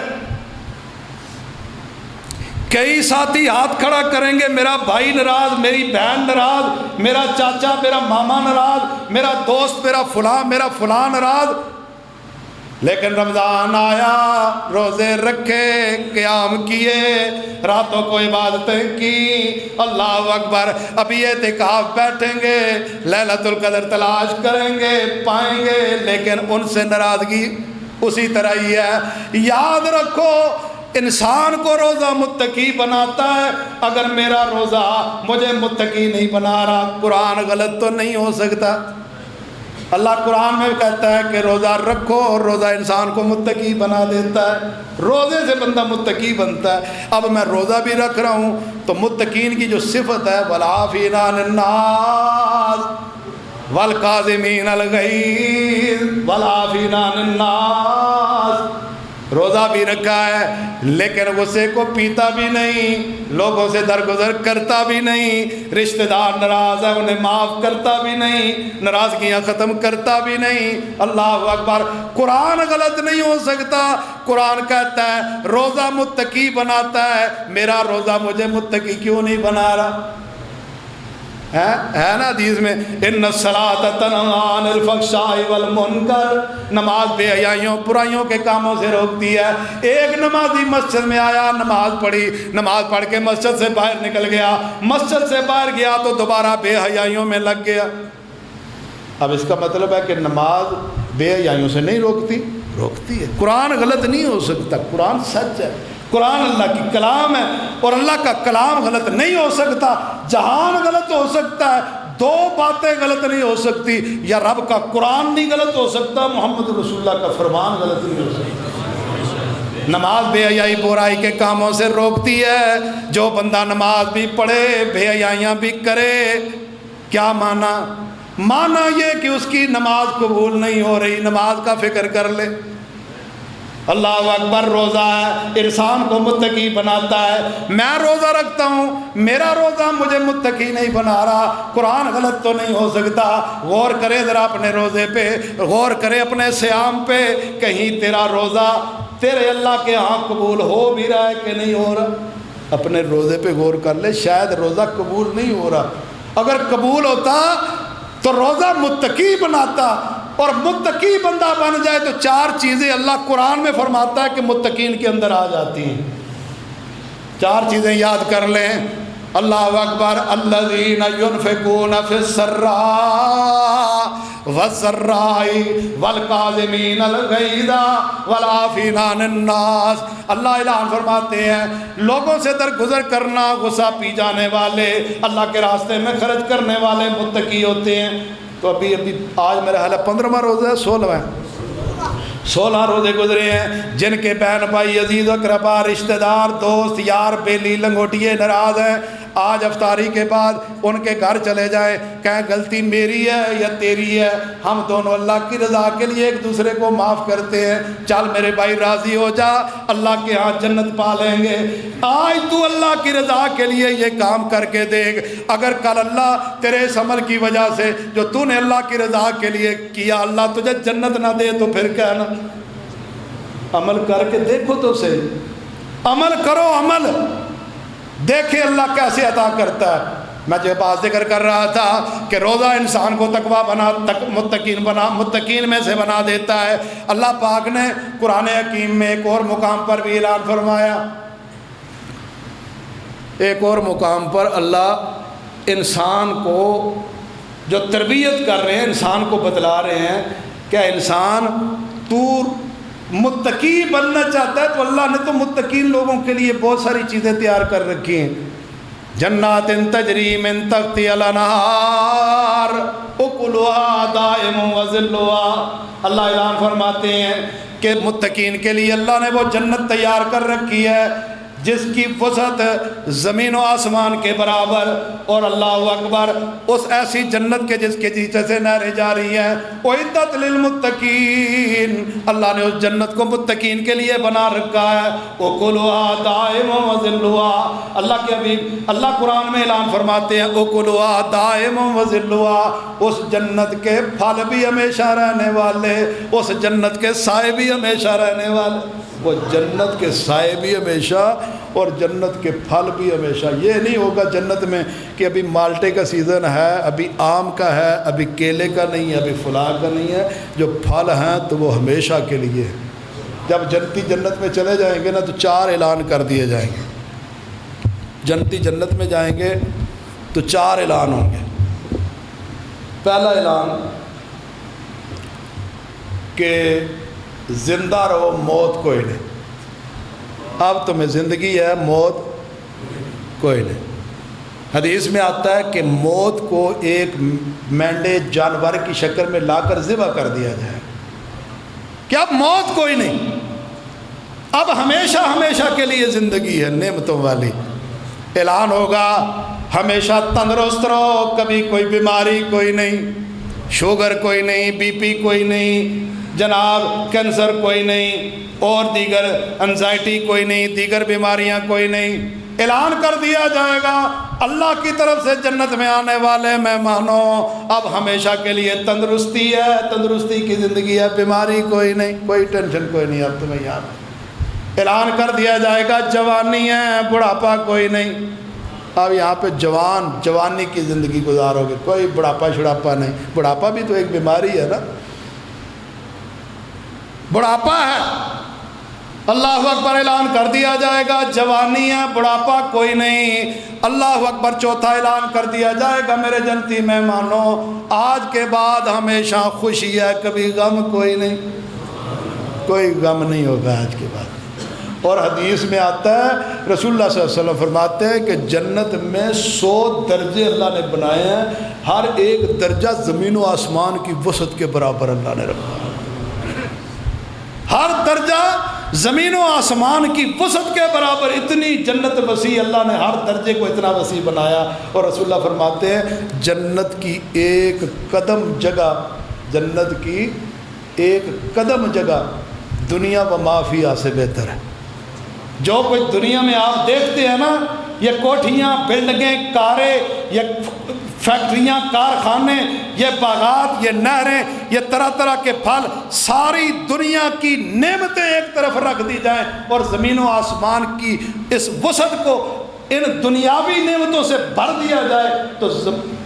کئی ساتھی ہاتھ کھڑا کریں گے، میرا بھائی ناراض، میری بہن ناراض، میرا چاچا، میرا ماما ناراض، میرا دوست، میرا فلاں ناراض۔ لیکن رمضان آیا، روزے رکھے، قیام کیے، راتوں کو عبادتیں کی، اللہ اکبر، ابھی اعتکاف بیٹھیں گے، لیلۃ القدر تلاش کریں گے، پائیں گے، لیکن ان سے ناراضگی اسی طرح ہی ہے۔ یاد رکھو، انسان کو روزہ متقی بناتا ہے، اگر میرا روزہ مجھے متقی نہیں بنا رہا، قرآن غلط تو نہیں ہو سکتا۔ اللہ قرآن میں کہتا ہے کہ روزہ رکھو، اور روزہ انسان کو متقی بنا دیتا ہے، روزے سے بندہ متقی بنتا ہے۔ اب میں روزہ بھی رکھ رہا ہوں تو متقین کی جو صفت ہے، وَالْعَافِينَ عَنِ النَّاسِ وَالْكَاظِمِينَ الْغَيْظَ وَالْعَافِينَ عَنِ النَّاسِ، روزہ بھی رکھا ہے لیکن غصے کو پیتا بھی نہیں، لوگوں سے درگزر کرتا بھی نہیں، رشتہ دار ناراض ہے انہیں معاف کرتا بھی نہیں، ناراضگیاں ختم کرتا بھی نہیں۔ اللہ اکبر، قرآن غلط نہیں ہو سکتا۔ قرآن کہتا ہے روزہ متقی بناتا ہے، میرا روزہ مجھے متقی کیوں نہیں بنا رہا؟ ہے نا حدیث میں، ان الصلاۃ تنہی عن الفحشاء والمنکر، نماز بے حیائیوں برائیوں کے کاموں سے روکتی ہے۔ ایک نمازی مسجد میں آیا، نماز پڑھی، نماز پڑھ کے مسجد سے باہر نکل گیا، مسجد سے باہر گیا تو دوبارہ بے حیائیوں میں لگ گیا۔ اب اس کا مطلب ہے کہ نماز بے حیائیوں سے نہیں روکتی ہے۔ قرآن غلط نہیں ہو سکتا، قرآن سچ ہے، قرآن اللہ کی کلام ہے، اور اللہ کا کلام غلط نہیں ہو سکتا۔ جہان غلط ہو سکتا ہے، دو باتیں غلط نہیں ہو سکتی، یا رب کا قرآن نہیں غلط ہو سکتا، محمد رسول اللہ کا فرمان غلط نہیں ہو سکتا۔ نماز بے حیائی برائی کے کاموں سے روکتی ہے۔ جو بندہ نماز بھی پڑھے، بے حیائیاں بھی کرے، کیا مانا یہ کہ اس کی نماز قبول نہیں ہو رہی، نماز کا فکر کر لے۔ اللہ اکبر، روزہ ہے انسان کو متقی بناتا ہے۔ میں روزہ رکھتا ہوں، میرا روزہ مجھے متقی نہیں بنا رہا، قرآن غلط تو نہیں ہو سکتا۔ غور کرے ذرا اپنے روزے پہ، غور کرے اپنے صیام پہ، کہیں تیرا روزہ تیرے اللہ کے ہاں قبول ہو بھی رہا ہے کہ نہیں ہو رہا۔ اپنے روزے پہ غور کر لے، شاید روزہ قبول نہیں ہو رہا، اگر قبول ہوتا تو روزہ متقی بناتا، اور متقی بندہ بن جائے تو چار چیزیں اللہ قرآن میں فرماتا ہے کہ متقین کے اندر آ جاتی ہیں۔ چار چیزیں یاد کر لیں۔ اللہ اکبر، الذین ينفقون فی السراء والضراء والکاظمین الغیظ والعافین عن الناس۔ اللہ اعلان فرماتے ہیں لوگوں سے درگزر کرنا، غصہ پی جانے والے، اللہ کے راستے میں خرچ کرنے والے متقی ہوتے ہیں۔ تو ابھی آج میرا حال ہے 15واں روزہ ہے، 16 روزے گزرے ہیں، جن کے بہن بھائی عزیز و اقربا، رشتہ دار، دوست یار، بیلی لنگوٹیے ناراض ہیں، آج افطاری کے بعد ان کے گھر چلے جائیں، کہیں غلطی میری ہے یا تیری ہے، ہم دونوں اللہ کی رضا کے لیے ایک دوسرے کو معاف کرتے ہیں، چل میرے بھائی راضی ہو جا، اللہ کے ہاں جنت پا لیں گے۔ آج تو اللہ کی رضا کے لیے یہ کام کر کے دیکھ، اگر کل اللہ تیرے اس عمل کی وجہ سے جو تو نے اللہ کی رضا کے لیے کیا، اللہ تجھے جنت نہ دے تو پھر کہنا، عمل کر کے دیکھو تو صحیح، عمل کرو، عمل دیکھیں اللہ کیسے عطا کرتا ہے۔ میں جو بات ذکر کر رہا تھا کہ روزہ انسان کو تقویٰ متقین میں سے بنا دیتا ہے۔ اللہ پاک نے قرآن حکیم میں ایک اور مقام پر بھی اعلان فرمایا، ایک اور مقام پر اللہ انسان کو جو تربیت کر رہے ہیں، انسان کو بتلا رہے ہیں کہ انسان تو متقی بننا چاہتا ہے تو اللہ نے تو متقین لوگوں کے لیے بہت ساری چیزیں تیار کر رکھی ہیں۔ جنات تجری من تحتها الانہار اکلها دائم وظلها، اللہ اعلان فرماتے ہیں کہ متقین کے لیے اللہ نے وہ جنت تیار کر رکھی ہے جس کی وسعت زمین و آسمان کے برابر، اور اللہ اکبر، اس ایسی جنت کے جس کے نیچے سے نہریں جا رہی ہیں، اعدت للمتقین، اللہ نے اس جنت کو متقین کے لیے بنا رکھا ہے، اکلها دائم وذلها، اللہ کے حبیب اللہ قرآن میں اعلان فرماتے ہیں اکلها دائم وذلها، اس جنت کے پھل بھی ہمیشہ رہنے والے، اس جنت کے سائے بھی ہمیشہ رہنے والے، وہ جنت کے سائے بھی ہمیشہ اور جنت کے پھل بھی ہمیشہ۔ یہ نہیں ہوگا جنت میں کہ ابھی مالٹے کا سیزن ہے، ابھی آم کا ہے، ابھی کیلے کا نہیں ہے، ابھی فلاں کا نہیں ہے، جو پھل ہیں تو وہ ہمیشہ کے لیے ہیں۔ جب جنتی جنت میں چلے جائیں گے نا تو 4 اعلان کر دیے جائیں گے، جنتی جنت میں جائیں گے تو 4 اعلان ہوں گے۔ پہلا اعلان کہ زندہ رہو، موت کوئی نہیں، اب تمہیں زندگی ہے، موت کوئی نہیں۔ حدیث میں آتا ہے کہ موت کو ایک مینڈے جانور کی شکل میں لا کر ذبح کر دیا جائے کہ اب موت کوئی نہیں، اب ہمیشہ ہمیشہ کے لیے زندگی ہے نعمتوں والی۔ اعلان ہوگا ہمیشہ تندرست رہو، کبھی کوئی بیماری کوئی نہیں، شوگر کوئی نہیں، بی پی کوئی نہیں، جناب کینسر کوئی نہیں، اور دیگر انزائٹی کوئی نہیں، دیگر بیماریاں کوئی نہیں۔ اعلان کر دیا جائے گا اللہ کی طرف سے جنت میں آنے والے مہمانوں اب ہمیشہ کے لیے تندرستی ہے، تندرستی کی زندگی ہے، بیماری کوئی نہیں، کوئی ٹینشن کوئی نہیں اب تمہیں یاد۔ اعلان کر دیا جائے گا جوانی ہے، بڑھاپا کوئی نہیں، اب یہاں پہ جوانی کی زندگی گزارو گے، کوئی بڑھاپا شڑاپا نہیں۔ بڑھاپا بھی تو ایک بیماری ہے نا، بڑھاپا ہے، اللہ اکبر اعلان کر دیا جائے گا جوانی ہے، بڑھاپا کوئی نہیں، اللہ اکبر۔ چوتھا اعلان کر دیا جائے گا میرے جنتی مہمانوں آج کے بعد ہمیشہ خوشی ہے، کبھی غم کوئی نہیں، کوئی غم نہیں ہوگا آج کے بعد۔ اور حدیث میں آتا ہے رسول اللہ صلی اللہ علیہ وسلم فرماتے ہیں کہ جنت میں 100 درجے اللہ نے بنائے ہیں، ہر ایک درجہ زمین و آسمان کی وسعت کے برابر اللہ نے رکھا ہے، ہر درجہ زمین و آسمان کی وسعت کے برابر، اتنی جنت وسیع، اللہ نے ہر درجے کو اتنا وسیع بنایا۔ اور رسول اللہ فرماتے ہیں جنت کی ایک قدم جگہ، جنت کی ایک قدم جگہ دنیا و ما فیہا سے بہتر ہے۔ جو کچھ دنیا میں آپ دیکھتے ہیں نا، یہ کوٹھیاں، بلڈنگیں، کاریں، یہ فیکٹریاں، کارخانے، یہ باغات، یہ نہریں، یہ طرح طرح کے پھل، ساری دنیا کی نعمتیں ایک طرف رکھ دی جائیں اور زمین و آسمان کی اس وسعت کو ان دنیاوی نعمتوں سے بھر دیا جائے تو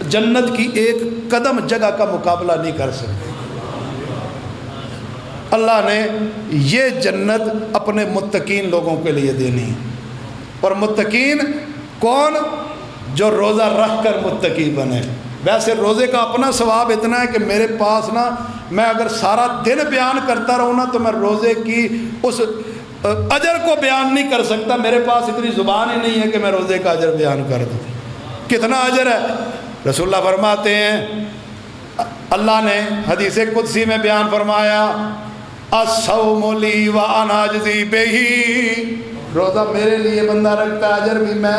جنت کی ایک قدم جگہ کا مقابلہ نہیں کر سکتے۔ اللہ نے یہ جنت اپنے متقین لوگوں کے لیے دینی ہے، اور متقین کون؟ جو روزہ رکھ کر متقی بنے۔ ویسے روزے کا اپنا ثواب اتنا ہے کہ میرے پاس نا، میں اگر سارا دن بیان کرتا رہوں نا تو میں روزے کی اس اجر کو بیان نہیں کر سکتا، میرے پاس اتنی زبان ہی نہیں ہے کہ میں روزے کا اجر بیان کر دوں۔ کتنا اجر ہے؟ رسول اللہ فرماتے ہیں، اللہ نے حدیث قدسی میں بیان فرمایا الصوم لی وانا اجزی بہ، روزہ میرے لیے بندہ رکھتا ہے، اجر بھی میں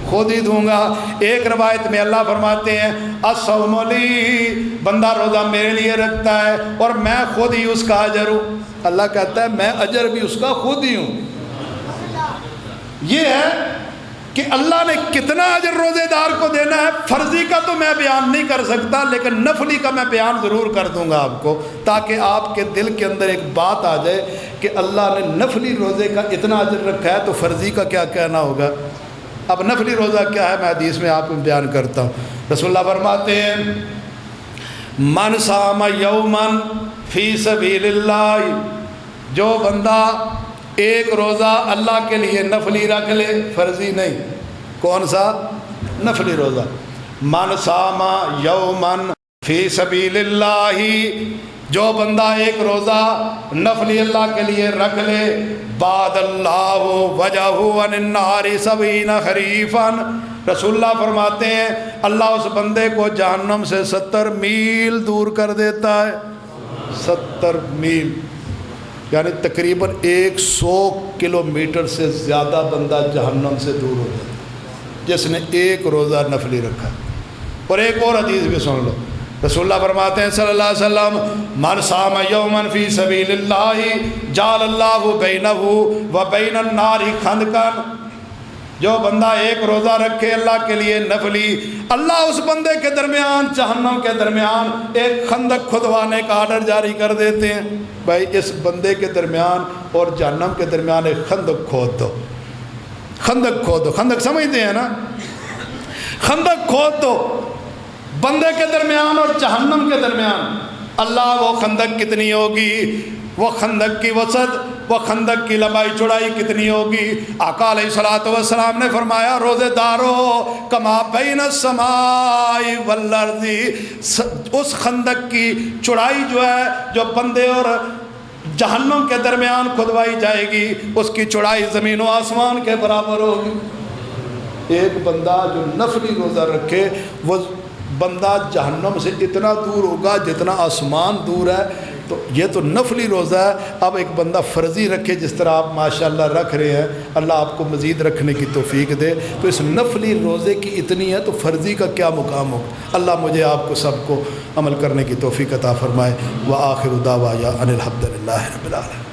خود ہی دوں گا۔ ایک روایت میں اللہ فرماتے ہیں الصوم لی، بندہ روزہ میرے لیے رکھتا ہے اور میں خود ہی اس کا اجر ہوں۔ اللہ کہتا ہے میں اجر بھی اس کا خود ہی ہوں۔ یہ ہے کہ اللہ نے کتنا اجر روزے دار کو دینا ہے۔ فرضی کا تو میں بیان نہیں کر سکتا، لیکن نفلی کا میں بیان ضرور کر دوں گا آپ کو، تاکہ آپ کے دل کے اندر ایک بات آ جائے کہ اللہ نے نفلی روزے کا اتنا اجر رکھا ہے تو فرضی کا کیا کہنا ہوگا۔ اب نفلی روزہ کیا ہے میں حدیث میں آپ کو بیان کرتا ہوں۔ رسول اللہ فرماتے ہیں من صام یوما فی سبیل اللہ، جو بندہ ایک روزہ اللہ کے لیے نفلی رکھ لے، فرضی نہیں، کون سا؟ نفلی روزہ۔ من صام یوما فی سبیل اللہ، جو بندہ ایک روزہ نفلی اللہ کے لیے رکھ لے، بعد اللہ وجہہ عن النار 70 خریفا، رسول اللہ فرماتے ہیں اللہ اس بندے کو جہنم سے 70 میل دور کر دیتا ہے۔ 70 میل، یعنی تقریباً 100 کلومیٹر سے زیادہ بندہ جہنم سے دور ہو جاتا ہے جس نے ایک روزہ نفلی رکھا۔ اور ایک اور حدیث بھی سن لو، رسول اللہ فرماتے ہیں صلی اللہ علیہ وسلم من صام یوما فی سبیل اللہ جعل اللہ بینہ و بین النار خندقا، جو بندہ ایک روزہ رکھے اللہ کے لیے نفلی، اللہ اس بندے کے درمیان جہنم کے درمیان ایک خندق کھدوانے کا آرڈر جاری کر دیتے ہیں۔ بھائی اس بندے کے درمیان اور جہنم کے درمیان ایک خندق کھود دو، خندق کھود دو، خندق سمجھتے ہیں نا، خندق کھود دو بندے کے درمیان اور جہنم کے درمیان۔ اللہ وہ خندق کتنی ہوگی، وہ خندق کی وسعت، وہ خندق کی لمبائی چوڑائی کتنی ہوگی؟ آقا علیہ الصلوۃ والسلام نے فرمایا روزے دارو کما بین السماء والارض، اس خندق کی چوڑائی جو ہے جو بندے اور جہنم کے درمیان کھدوائی جائے گی اس کی چوڑائی زمین و آسمان کے برابر ہوگی۔ ایک بندہ جو نفلی روزہ رکھے وہ بندہ جہنم سے اتنا دور ہوگا جتنا آسمان دور ہے۔ تو یہ تو نفلی روزہ ہے۔ اب ایک بندہ فرضی رکھے جس طرح آپ ماشاءاللہ رکھ رہے ہیں، اللہ آپ کو مزید رکھنے کی توفیق دے، تو اس نفلی روزے کی اتنی ہے تو فرضی کا کیا مقام ہو۔ اللہ مجھے آپ کو سب کو عمل کرنے کی توفیق عطا فرمائے۔ وآخر دعوانا ان الحمد للہ رب العالمین۔